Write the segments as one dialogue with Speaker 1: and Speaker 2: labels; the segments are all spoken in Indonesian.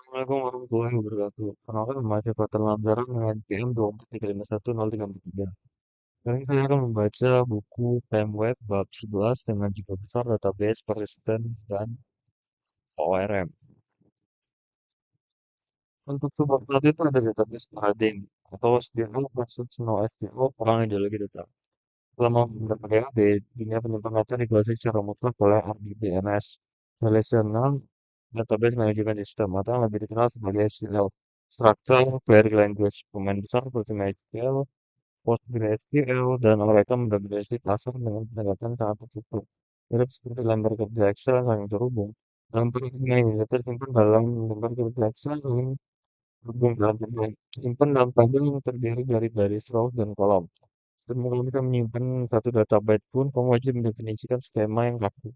Speaker 1: Assalamualaikum warahmatullahi wabarakatuh. Perkenalkan mahasiswa Lambaran dengan PM 243510343. Kali ini saya akan membaca buku PMWeb bab 11 dengan judul besar Database Persistent dan ORM. Untuk subbab satu itu ada database paradigm atau SQL versus NoSQL perang ideologi data. Selama beberapa dekade, dunia penyimpanan data dikuasai secara mutlak oleh RDBMS, Relational Database Management System, atau yang lebih dikenal sebagai SQL. Structured Query Language, pemain besar seperti MySQL, PostgreSQL, dan Oracle mendominasi pasar dengan pendekatan sangat tertutup. Mirip seperti lembar kerja Excel yang saling terhubung. Dalam penelitian ini, data disimpan dalam lembar kerja Excel saling terhubung dalam simpan dalam tabel yang terdiri dari baris row dan kolom. Sebelum kita menyimpan satu data byte pun, kamu wajib mendefinisikan skema yang kaku.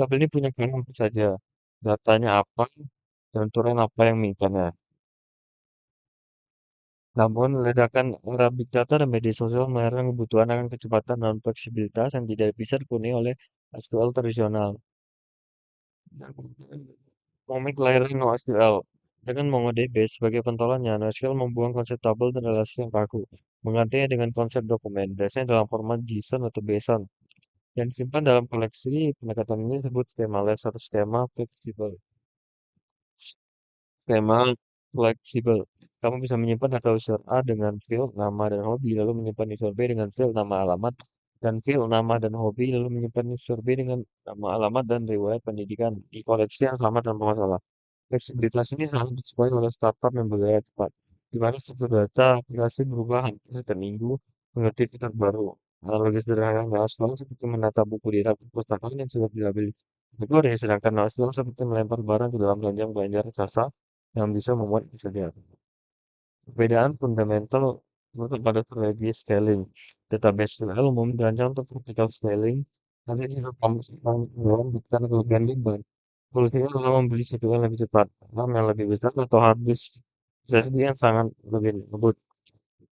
Speaker 1: Tabel ini punya kolom apa saja, datanya apa, dan aturan apa yang mengikannya. Namun, ledakan era Big Data dan media sosial melarang kebutuhan akan kecepatan dan fleksibilitas yang tidak bisa dipenuhi oleh SQL tradisional. Komik layanan NoSQL dengan MongoDB sebagai pentolannya, NoSQL membuang konsep tabel dan relasi yang kaku, menggantinya dengan konsep dokumen, biasanya dalam format JSON atau BSON, yang disimpan dalam koleksi. Pendekatan ini disebut skema-less atau skema fleksibel. Skema fleksibel. Kamu bisa menyimpan data user A dengan field nama dan hobi, lalu menyimpan user B dengan field nama alamat, dan field nama dan hobi, lalu menyimpan user B dengan nama alamat dan riwayat pendidikan di koleksi yang sama tanpa masalah. Fleksibilitas ini sangat disukai oleh startup yang bergaya cepat, di mana struktur data aplikasi berubah hampir setiap minggu mengerti fitur baru. Analogi sederhana NoSQL seperti menata buku di rak perpustakaan yang sudah dilabeli kategori, sedangkan NoSQL seperti melempar barang ke dalam keranjang belanja raksasa yang bisa memuat kesedihan. Perbedaan fundamental terletak pada strategi scaling. Database SQL umumnya dirancang untuk vertical scaling, nanti di dalam bukan kelebihan beban. Solusinya adalah membeli CPU yang lebih cepat, RAM yang lebih besar, atau hard disk SSD yang sangat lebih ngebut.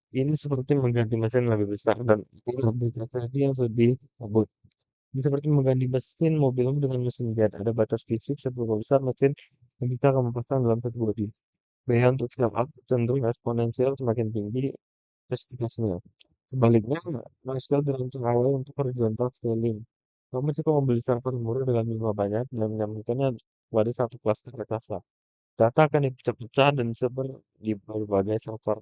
Speaker 1: Ini seperti mengganti mesin yang lebih besar dan lebih SSD yang lebih ngebut. Ini seperti mengganti mesin mobilmu dengan mesin jet. Ada batas fisik seberapa besar mesin yang bisa kamu pasang dalam satu bodi. Biaya untuk scale up cenderung eksponensial semakin tinggi spesifikasinya. Sebaliknya, MySQL dirancang awal untuk horizontal scaling. Kamu cukup membeli server murah dengan jumlah banyak dan menyambungkannya pada satu klaster raksasa. Data akan dipecah-pecah dan disebar di berbagai server.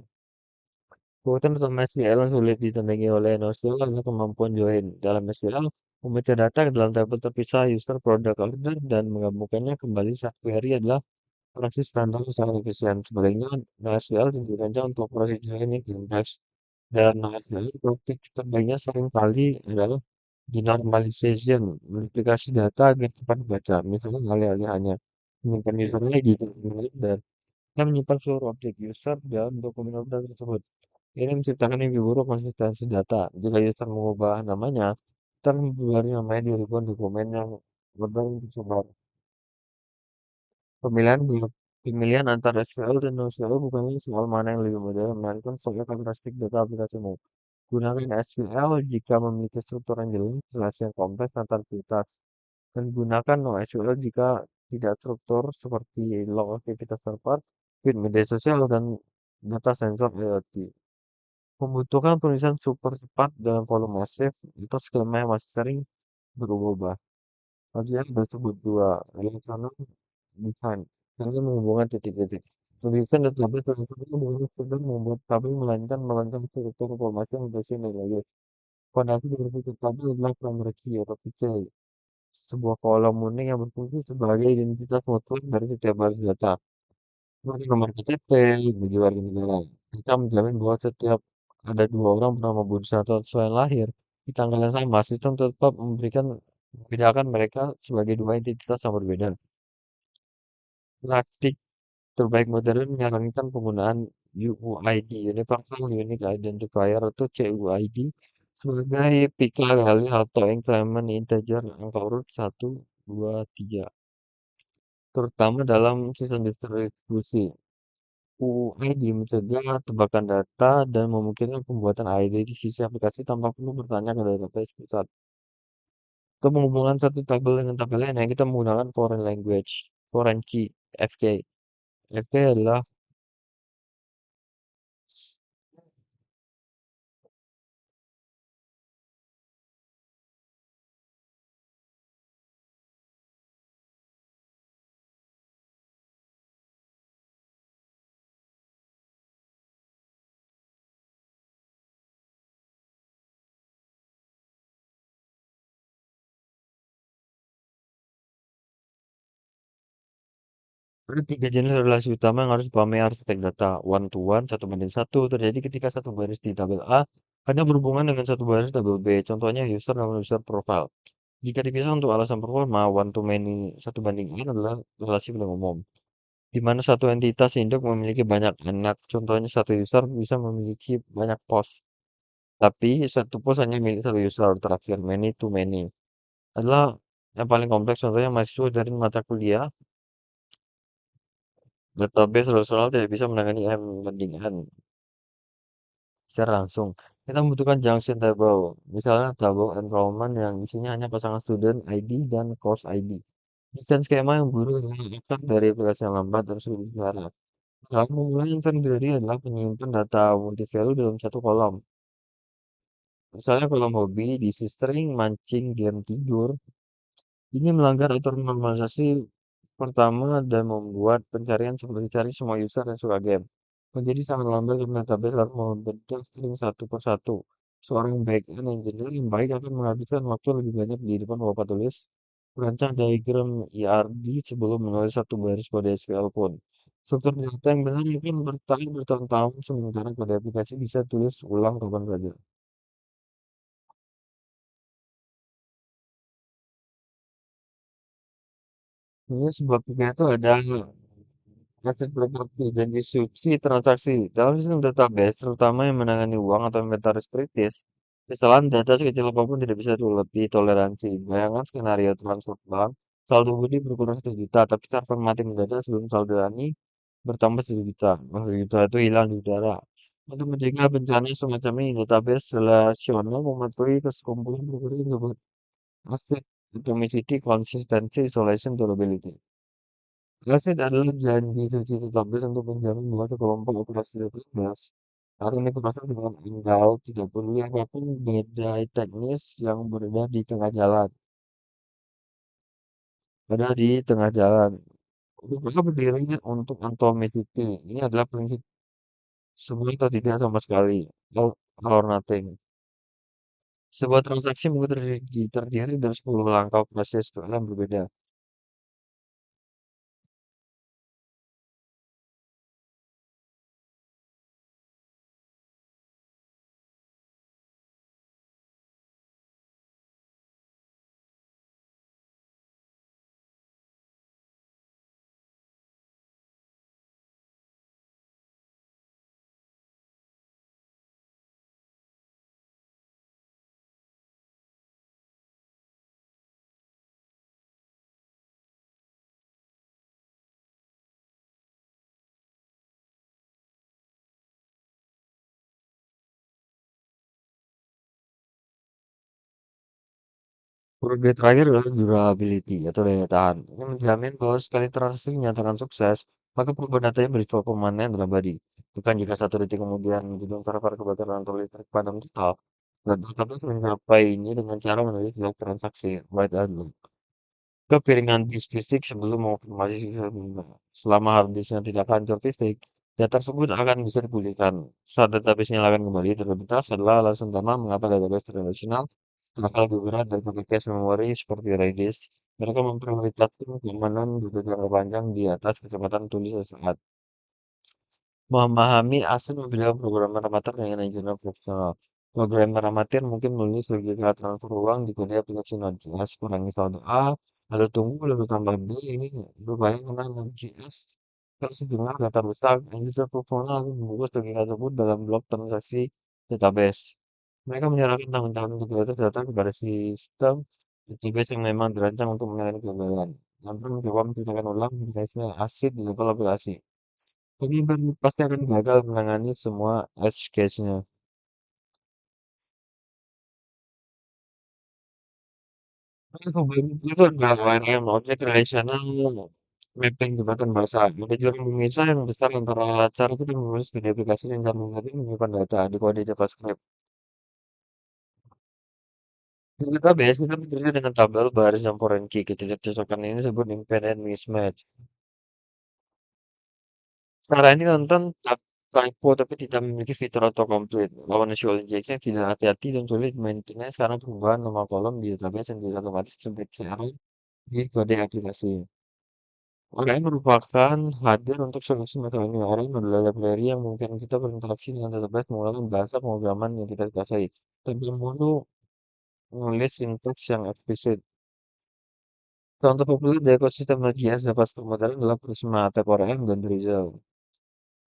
Speaker 1: Kekuatan utama SQL yang sulit ditandingi oleh NoSQL adalah kemampuan join. Dalam SQL, membaca data ke dalam tabel terpisah user, product, order, dan menggabungkannya kembali saat query adalah operasi standar yang sangat efisien. Sebaliknya, NoSQL dirancang untuk operasi join yang kompleks. Dalam NoSQL, praktik terbaiknya seringkali adalah denormalization, modifikasi data agar cepat dibaca. Misalnya, alih-alih hanya menyimpan user ID dan kita menyimpan seluruh objek user dalam dokumen order tersebut. Ini menciptakan mimpi buruk konsistensi data. Jika user mengubah namanya, kita memberi namanya di ribuan dokumen yang berbeda tersebar. Pemilihan pemilihan antara SQL dan NoSQL bukanlah soal mana yang lebih mudah, melainkan soal karakteristik data aplikasimu. Gunakan SQL jika memiliki struktur yang jelas, relasi yang kompleks antar aktivitas, dan gunakan NoSQL jika tidak struktur seperti log aktivitas server, feed media sosial, dan data sensor IoT. Membutuhkan penulisan super cepat dalam volume masif atau skema yang masih sering berubah-ubah. Bagian tersebut dua, relational design, hanya menghubungkan titik-titik. Tulisan database tersebut bukan sekedar membuat tabel, melainkan merancang struktur informasi yang bersinergi. Fondasi dari fitur tabel adalah primary key atau PK, sebuah kolom unik yang berfungsi sebagai identitas mutlak dari setiap baris data. Seperti nomor KTP, bagi warga negara. Kita menjamin bahwa setiap ada dua orang bernama Budi Santo selain lahir di tanggal yang sama, sistem tetap membedakan mereka sebagai dua identitas yang berbeda. Praktik terbaik modern menyarankan penggunaan UUID, Universal Unique Identifier atau CUID, sebagai PIK kali atau increment integer angka urut 1, 2, 3, terutama dalam sistem distribusi. UUID mencegah tebakan data dan memungkinkan pembuatan ID di sisi aplikasi tanpa perlu bertanya ke database pusat. Untuk menghubungkan satu tabel dengan tabel lain, kita menggunakan foreign language, foreign key, FK. FP adalah ada tiga jenis relasi utama yang harus dipahami arsitek data. One to one, satu banding satu, terjadi ketika satu baris di tabel A hanya berhubungan dengan satu baris tabel B. Contohnya user dan user profile. Jika dipisah untuk alasan performa, one to many satu banding n adalah relasi paling umum, di mana satu entitas induk memiliki banyak anak. Contohnya satu user bisa memiliki banyak post, tapi satu post hanya milik satu user. Terakhir, many to many adalah yang paling kompleks. Contohnya mahasiswa dari mata kuliah. Database relasional tidak bisa menangani M banding N secara langsung. Kita membutuhkan junction table, misalnya tabel enrollment yang isinya hanya pasangan student ID dan course ID. Desain skema yang buruk adalah efek dari aplikasi yang lambat dan sulit diharap. Hal memulai yang sering terjadi adalah penyimpan data multi value dalam satu kolom. Misalnya kolom hobi diisi string mancing game tidur. Ini melanggar aturan normalisasi pertama dan membuat pencarian seperti cari semua user yang suka game menjadi sangat lambat karena database harus membedah string satu persatu. Seorang backend engineer yang baik akan menghabiskan waktu lebih banyak di depan papan tulis merancang diagram IRD sebelum menulis satu baris kode SQL pun. Struktur data yang benar mungkin bertahan bertahun-tahun sementara kode aplikasi bisa tulis ulang kapan saja. Ini sebabnya itu ada aset properti dan disrupsi transaksi. Dalam sistem database, terutama yang menangani uang atau inventaris kritis, kesalahan data sekecil apapun tidak bisa ditoleransi. Bayangkan skenario transfer bank, saldo budi berkurang 1 juta, tapi server mati mendadak sebelum saldo ani bertambah 1 juta. 1 juta itu hilang di udara. Untuk mencegah bencana semacam ini, database relasional mematuhi kesekumpulan properti tersebut. Aspek atomicity, consistency, isolation, durability. Aset adalah janji suci database untuk menjamin bahwa sekelompok operasi database hari ini berasal dengan tanggal 30 apapun beda teknis yang berada di tengah jalan. Berada di tengah jalan. Maka berdirinya untuk atomicity. Ini adalah prinsip semua atau tidak sama sekali. All or nothing. Sebuah transaksi mungkin terdiri dari 10 langkah proses yang berbeda. Progres terakhir adalah durability atau daya tahan. Ini menjamin bahwa sekali transaksi dinyatakan sukses, maka perubahan datanya berisiko permanen dan abadi. Bukan jika 1 detik kemudian gedung server kebakaran atau listrik padam total. Dan database mencapai ini dengan cara menulis log transaksi, write and log, ke piringan disk fisik sebelum mengonfirmasi sistem. Selama hard disknya tidak hancur fisik, data tersebut akan bisa dipulihkan. Saat database nyalakan kembali, terlintas adalah alasan utama mengapa database relasional bakal lebih berat daripada cache memori seperti Redis. Mereka memprioritaskan keamanan data jangka panjang di atas kecepatan tulis sesaat. Memahami asal membedakan programmer amatir dengan engineer profesional. Programmer amatir mungkin menulis logika transfer uang di kode aplikasi Node.js, kurangi saldo A, lalu tunggu, lalu tambah B, ini berbahaya karena Node.js. Kalau sejumlah data rusak, user profesional akan membungkus logika tersebut dalam blok transaksi database. Mereka menyerahkan tanggung jawab integritas data kepada sistem database yang memang dirancang untuk menangani kegagalan. Tanpa mencoba menciptakan ulang mekanisme asid di level aplikasi. Pemimpin pasti akan gagal menangani semua edge case-nya. Tapi sebelum itu adalah ORM, Object Relational mapping jembatan bahasa. Ada jurang pemisah yang besar antara cara kita menulis di aplikasi dan cara mengerti menyimpan data di kode JavaScript. Di database, kita bekerja dengan tabel, baris, dan foreign key. Ketidakcocokan ini disebut impedance mismatch. Cara ini nonton typo tapi tidak memiliki fitur autocomplete. Lawan visual injection tidak hati-hati dan sulit maintenance karena perubahan nama kolom di database yang tidak otomatis terdeteksi error di kode aplikasi. ORM merupakan hadir untuk solusi masalah ini. ORM adalah library yang memungkinkan kita berinteraksi dengan database menggunakan bahasa pemrograman yang kita kuasai. Tanpa perlu menulis sintaks yang eksplisit. Contoh populer di ekosistem Node.js JavaScript modern adalah Prisma, Type ORM, dan Drizzle.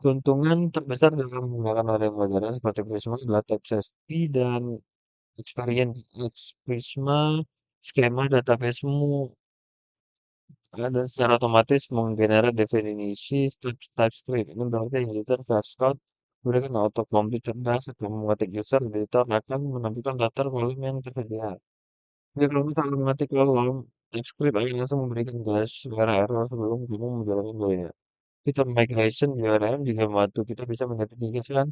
Speaker 1: Keuntungan terbesar dalam menggunakan ORM modern seperti Prisma adalah type safety dan experience. Prisma, skema databasemu dan secara otomatis menggenerate definisi TypeScript. Ini berarti editor VS Code memberikan autocomplete cerdas setelah mengetik user, editor akan menampilkan daftar kolom yang tersedia. Jika kamu salah mengetik kolom, TypeScript akan langsung memberikan garis suara error sebelum kamu menjalankan kodenya. Fitur migration di ORM juga membantu kita bisa mengidentifikasikan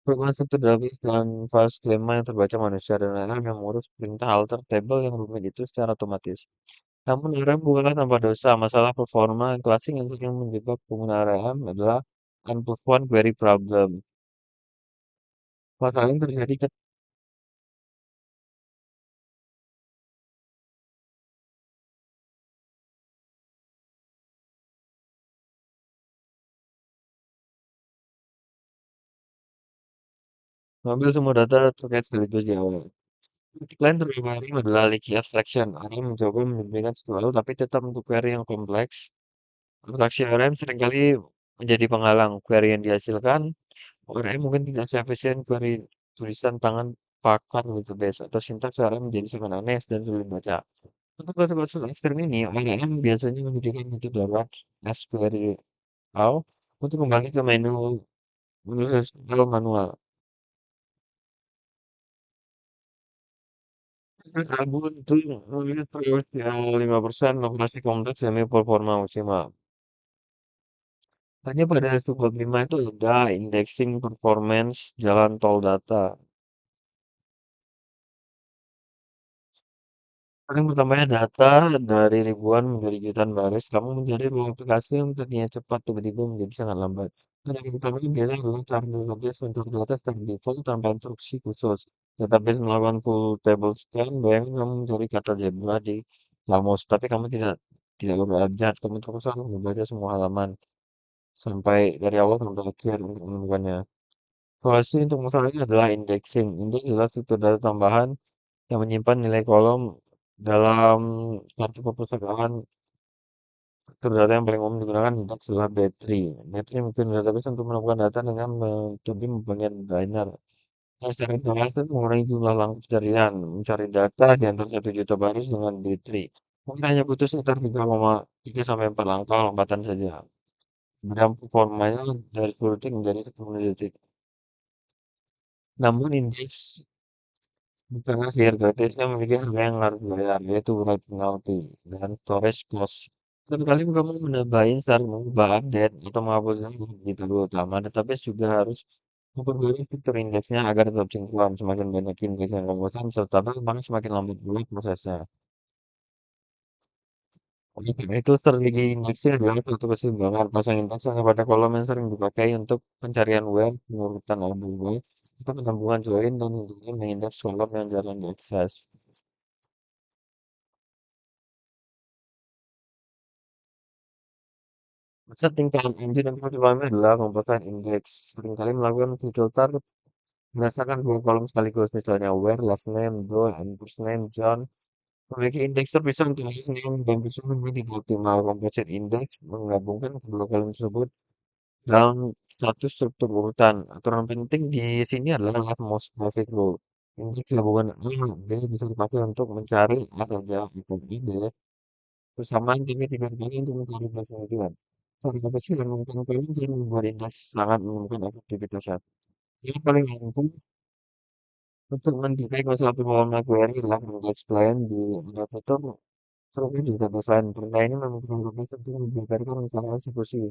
Speaker 1: perubahan struktur database dan file skema yang terbaca manusia dan ORM yang mengurus perintah alter table yang rumit itu secara otomatis. Namun RM bukanlah tanpa dosa. Masalah performa klasik yang sering menjebak pengguna RM adalah unperformed query problem. Masalah ini terjadi ketika mengambil semua data terkait sekaligus di awal. Titik lain terbaru adalah leaky abstraction. RM mencoba menyembunyikan sesuatu tapi tetap untuk query yang kompleks. Abstraksi RM seringkali menjadi penghalang. Query yang dihasilkan RM mungkin tidak seefisien query tulisan tangan pakar database atau sintaks RM menjadi sangat aneh dan sulit baca. Untuk kasus-kasus ekstrem ini, OEM biasanya menyediakan metode lewat SQL untuk kembali ke menu menulis SQL manual. Ubuntu menulis yang 5% operasi kompleks demi performa maksimal. Hanya pada sub-5 itu ada indexing performance jalan tol data. Sering bertambahnya data dari ribuan menjadi jutaan baris, kamu mencari ruang aplikasi yang tadinya cepat tiba-tiba menjadi sangat lambat. Dan yang utamanya biasanya adalah cara database mencari data secara default tanpa instruksi khusus. Database melakukan full table scan, bayangkan kamu mencari kata zebra di kamus, tapi kamu tidak berabjad, kamu terus harus membaca semua halaman sampai dari awal sampai akhir untuk menemukannya. Solusi untuk masalah ini adalah indexing. Index adalah struktur data tambahan yang menyimpan nilai kolom dalam satu perpustakaan. Struktur data yang paling umum digunakan adalah battery. Battery mungkin database untuk menemukan data dengan metode pembagian binary. Nah, secara drastis mengurangi jumlah langkah pencarian, mencari data di antara 1 juta baris dengan battery. Mungkin hanya butuh sekitar 3,3 sampai 4 langkah lompatan saja. Dan performanya dari 10 detik menjadi 10 detik. Namun indeks bukanlah share gratisnya memiliki harga yang harus dibayar, yaitu write penalty dan storage cost. Setiap kali kamu menambahin secara mengubah update atau menghapusnya di tabel utama, database juga harus memperbarui fitur indeksnya agar tetap sinkron. Semakin banyak indeks yang kamu pasang serta tabel, maka semakin lambat pula prosesnya. Oleh karena itu, strategi indeksnya adalah suatu keseimbangan. Pasang indeks hanya pada kolom yang sering dipakai untuk pencarian web, pengurutan album web, atau penambungan join, dan intinya mengindeks kolom yang jarang diakses. Tingkatan engine yang pertama adalah komposan indeks. Seringkali melakukan filter berdasarkan dua kolom sekaligus, misalnya where, last name, Joe, and first name, John. Memiliki indeks terpisah untuk last name dan first name ini tidak optimal. Composite index menggabungkan kedua kolom tersebut dalam satu struktur urutan. Aturan penting di sini adalah leftmost traffic rule. Indeks gabungan A, B bisa dipakai untuk mencari A saja, atau B, bersamaan tapi tidak dipakai untuk mencari bahasa tujuan. Cara kecil dan mungkin kalian jadi membuat indeks sangat menentukan efektivitasnya. Yang paling ampuh untuk mendetek masalah permohonan query adalah indeks client di adapter Seperti di database lain, perintah ini memungkinkan database untuk membiarkan rencana eksekusi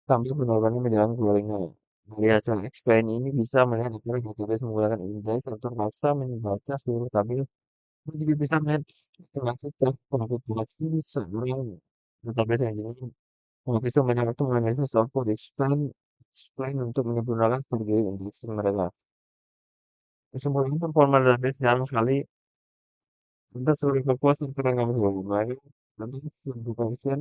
Speaker 1: sambil penerbangan menjalankan query-nya. Dari hasil explain ini bisa melihat apakah database menggunakan index atau terpaksa membaca seluruh tabel. Kita juga bisa melihat estimasi tes konfigurasi seorang database yang ini menghabiskan banyak waktu menganalisis output explain untuk menyempurnakan strategi indexing mereka. Kesimpulannya performa database jarang sekali untuk seluruh kepuasan ketika kamu sebagai nanti bukan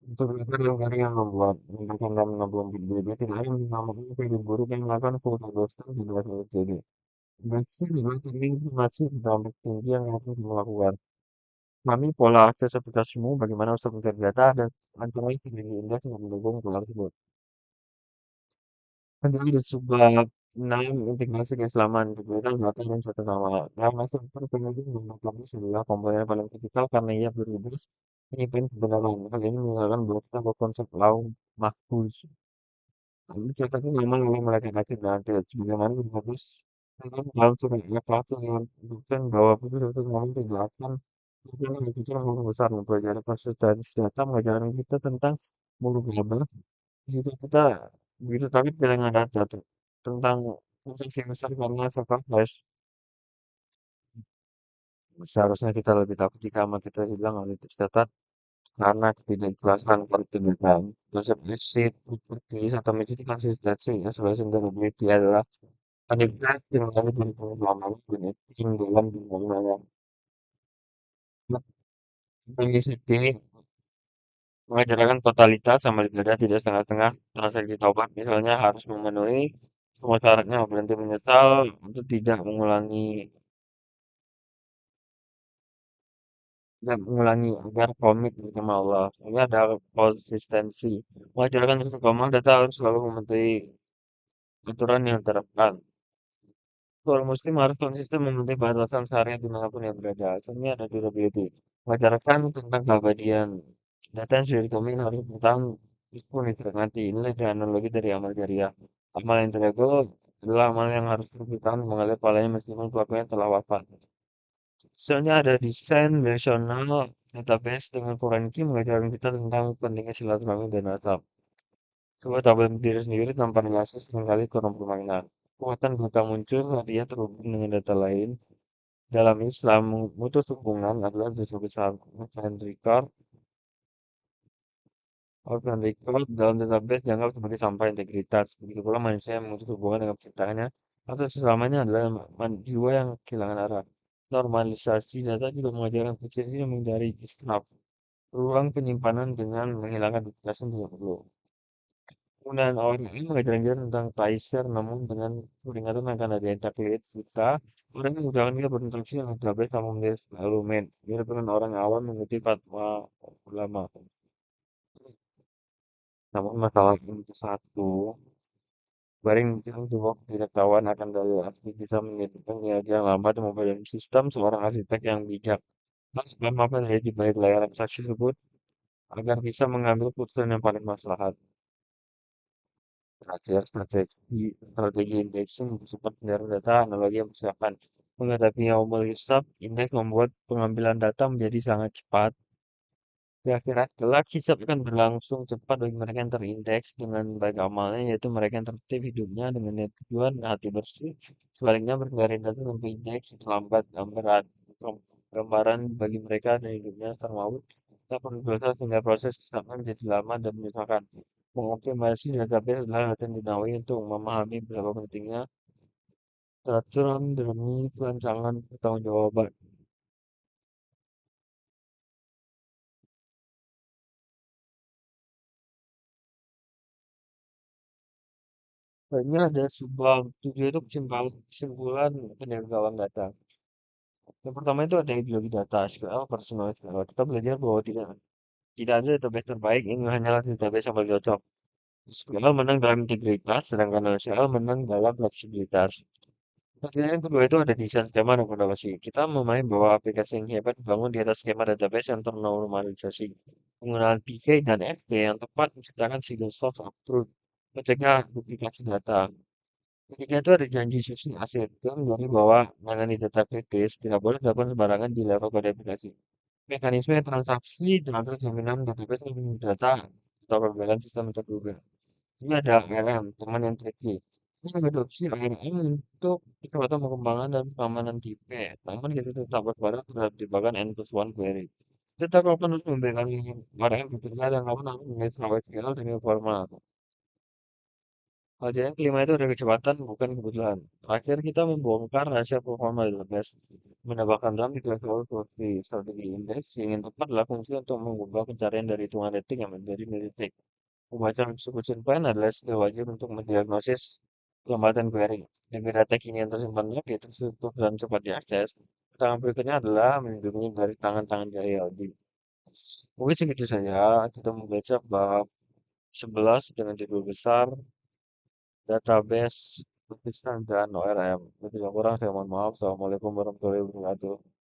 Speaker 1: untuk belajar yang yang membuat menambahkan dan menabung berbeda tidak ada yang menamakan film buruk yang melakukan foto dosen di luar jadi masih juga penting informasi dampak tinggi yang harus melakukan kami pola akses aplikasimu bagaimana untuk mencari data dan antara strategi indeks yang mendukung pola tersebut. Kedua ada sebuah integrasi keselamatan kegiatan data dan satu sama lain. Yang masuk terpengaruh mengetahui sebuah komponen yang paling kritikal karena ia berubah menyimpan kebenaran. Hal ini menggunakan blokcha atau konsep law mahfuz. Catatan memang memang mereka kasih nanti bagaimana harus dengan dalam surat evaluasi yang bukan bahwa itu memang tidak akan bukan berbicara ngomong besar mempelajari proses dari data mengajarkan kita tentang mulu global begitu kita begitu tapi dengan data tentang fungsi besar karena surprise seharusnya kita lebih takut jika amat kita hilang analitik data karena ketidakjelasan koordinatan konsep exit properties atau menjadi konsistensi isolation durability adalah Kandidat yang lalu dan pengalaman tim dalam pembangunan mengikuti mengajarkan totalitas sama ibadah tidak setengah-setengah transaksi taubat misalnya harus memenuhi semua syaratnya berhenti menyesal untuk tidak mengulangi agar komit bersama Allah ini ada konsistensi mengajarkan istiqomah data harus selalu mematuhi aturan yang diterapkan. Seorang muslim harus konsisten memenuhi batasan syariat dimanapun yang berada. Asalnya ada durability. Mengajarkan tentang keabadian. Data yang sudah dikomen harus bertahan meskipun dinikmati. Inilah dari analogi dari amal jariah. Amal yang terego adalah amal yang harus terus bertahan mengalir pahalanya meskipun pelakunya telah wafat. Misalnya ada desain relational database dengan Quran Key mengajarkan kita tentang pentingnya silaturahmi dan nasab. Coba tabel diri sendiri tanpa relasi seringkali kurang bermakna. Kekuatan data muncul saat ia terhubung dengan data lain. Dalam Islam, memutus hubungan adalah dosa besar. Organ record dalam database dianggap sebagai sampah integritas. Begitu pula manusia yang memutus hubungan dengan penciptanya atau sesamanya adalah jiwa yang kehilangan arah. Normalisasi data juga mengajarkan efisiensi yang menghindari israf. Ruang penyimpanan dengan menghilangkan duplikasi tidak perlu. Penggunaan orang ini mengajarkan kita tentang Kaiser, namun dengan peringatan akan ada taklit kita. Orang yang mengucapkan kita berinteraksi dengan database sama menjadi alumen. Mirip dengan orang awam mengikuti fatwa ulama. Namun masalah ini satu, barang yang juga tidak kawan akan dari asli bisa menyebabkan kinerja yang lambat dan memperoleh sistem seorang arsitek yang bijak. Mas, apa dari di balik layar abstraksi tersebut agar bisa mengambil keputusan yang paling maslahat. Terakhir, strategi indexing bersifat penjara data analogi yang persiapan. Menghadapi Yaumul Hisab, indeks membuat pengambilan data menjadi sangat cepat. Kira-kira kelak hisab akan berlangsung cepat bagi mereka yang terindeks dengan baik amalnya, yaitu mereka yang tertib hidupnya dengan niat tujuan dan hati bersih. Sebaliknya berkendara data tanpa indeks itu lambat dan berat. Gambaran bagi mereka dan hidupnya termaut. Tak perlu proses sehingga proses hisabnya menjadi lama dan menyusahkan. Mengoptimasi database adalah latihan dinawi untuk memahami berapa pentingnya peraturan demi perancangan pertanggungjawaban. Kayaknya ada sebuah tujuh itu kesimpulan penjangkauan data. Yang pertama itu ada ideologi data, SQL, personal SQL. Kita belajar bahwa tidak ada database terbaik, ini hanyalah database yang paling cocok. SQL menang dalam integritas, sedangkan SQL menang dalam fleksibilitas. Kemudian yang kedua itu ada desain skema dan fondasi. Kita memahami bahwa aplikasi yang hebat dibangun di atas skema database yang ternormalisasi. Penggunaan PK dan FP yang tepat menciptakan single source of truth, mencegah duplikasi data. Ketiga itu ada janji susi aset. Itu menjadi bahwa menangani data kritis tidak boleh dilakukan sembarangan di level kode aplikasi. Mekanisme transaksi dan atur jaminan database dan data atau pembelaan sistem terduga. Ini ada ARM, teman yang tricky. Ini mengadopsi ARM untuk kecepatan pengembangan dan keamanan tipe. Namun kita tetap waspada terhadap jebakan N plus one query. Tetap open untuk memberikan ARM bekerja dan kamu nanti mengenai SQL dengan formal. Kalau yang kelima itu ada kecepatan bukan kebutuhan. Terakhir kita membongkar rahasia performa database. Menambahkan dalam tiga filosofi strategi indeks yang ingin tepat adalah fungsi untuk mengubah pencarian dari hitungan detik yang menjadi milidetik. Membaca substitution plan adalah skill wajib untuk mendiagnosis kelembatan query. Dengan data kini yang tersimpan lagi terstruktur dan cepat diakses. Tangan berikutnya adalah melindungi dari tangan-tangan jari audit. Mungkin segitu saja. Kita membaca bab 11 dengan judul besar database persistent dan ORM. Jika kurang saya mohon maaf. Assalamualaikum warahmatullahi wabarakatuh.